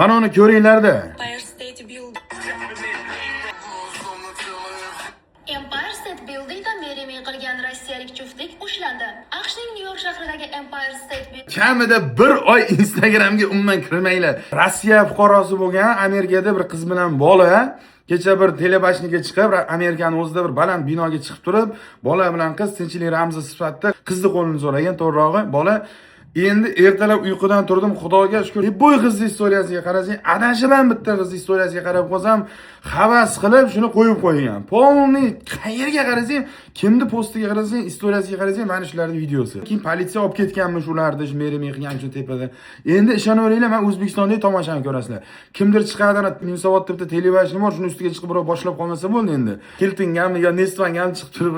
Mana uni ko'ringlarda. Empire State Building. Empire State Buildingda merimiy qilgan rossiyalik juftlik ushlandi. AQShning Nyu-York shahridagi Empire State Building Kamida bir oy Instagramga umuman kirmanglar. Rossiya fuqarosi bo'lgan Amerikada bir qiz bilan bola kecha bir telebashniga chiqib, Amerikaning o'zida bir baland binoga chiqib turib, bola bilan qiz tinchlik ramzi sifatida qizni qo'lini so'ragan, to'g'rirog'i bola endi ertalab uyqudan turdim, Xudoga shukr. Bo'y qizni istoriyasiga qarasang, adashib ham bitta qizni istoriyasiga qarab qolsam, havas qilib shuni qo'yib qo'ygan. Polni qayerga qarasang, kimni postiga qarasang, istoriyasiga qarasang, mana shularning videosi. Keyin politsiya olib ketganmi shularni, merimiy qilgan shu tepada. Endi ishonaveringlar, men O'zbekistonda tomoshani ko'rasizlar. Kimdir chiqadi, Yunusobodda bitta telebashni bor, shuni ustiga chiqib birov boshlab qolmasa bo'ldi endi. Hiltingami yo Nestvangami chiqib turib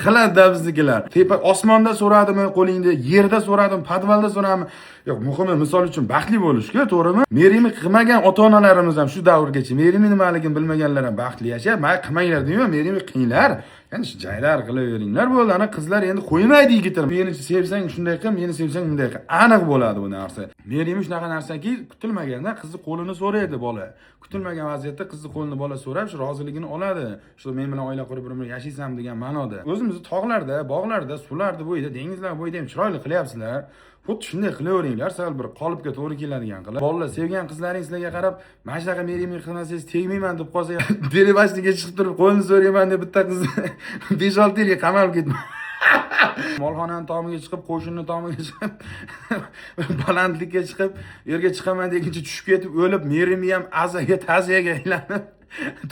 qiladi biznikilar. Tepa osmonda so'radimi qo'lingda, yerda so'radimi, podvalda so'radimi? Yo'q, muhimi misol uchun baxtli bo'lish-ku, to'g'rimi? Merimiy qilmagan ota-onalarimiz ham shu davrgacha merimiy nimaligini bilmaganlar ham baxtli yashab, "May qilmanglar" deyman, merimiy qilinglar. Ya'ni shu jaylar qilaveringlar bo'ldi. Ana qizlar endi qo'ymaydi yigitlar. Meni sevsang shunday qil, meni sevsang bunday qil. Aniq bo'ladi bu narsa. Merimiy shunaqa narsaki, kutilmaganda qizni qo'lini so'raydi bola. Kutilmagan vaziyatda qizni qo'lini bola so'rab, shu roziligini oladi. Shu men bilan oila qurib bir-birini yashaysam degan ma'noda. O'zimizni tog'larda, bog'larda, suvlarda bo'yida, dengizlar bo'yida ham chiroyli qilyapsizlar. Xuddi shunday qilaveringlar, sal bir qolipga to'g'ri keladigan qilib. Bolalar sevgan qizlaring sizlarga qarab, "Mana shunaqa merimiy qilmasangiz tegmayman" deb qolsa, telebashniga chiqib turib qo'lini so'rayman deb bitta qiz 5-6 yilga qamalib ketdi. Molxonaning tomiga chiqib, qo'shinning tomiga chiqib, balandlikka chiqib, yerga chiqaman deguncha tushib ketib, o'lib, merimiy ham azaga, ta'ziyaga aylanib,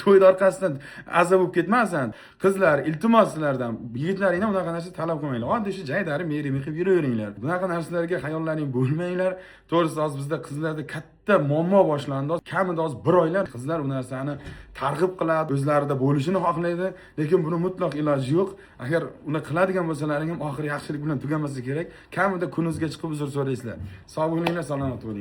to'yda orqasidan aza bo'lib ketmasin. Qizlar, iltimos sizlardan, yigitlaringdan unaqa narsa talab qilmanglar. Oddiy shu jaydari merimiy qilib yuraveringlar. Bunaqa narsalarga xayollaring bo'lmanglar. To'g'risi, hozir bizda qizlarda katta muammo boshlandi. Kamida hozir 1 oylar qizlar bu narsani targ'ib qiladi, o'zlarida bo'lishini xohlaydi, lekin buni mutlaq iloji yo'q. Agar uni qiladigan bo'lsalaring ham oxiri yaxshilik bilan tugamasa kerak. Kamida kuningizga chiqib uzr so'raysizlar. Sog' bo'linglar, salomat bo'ling.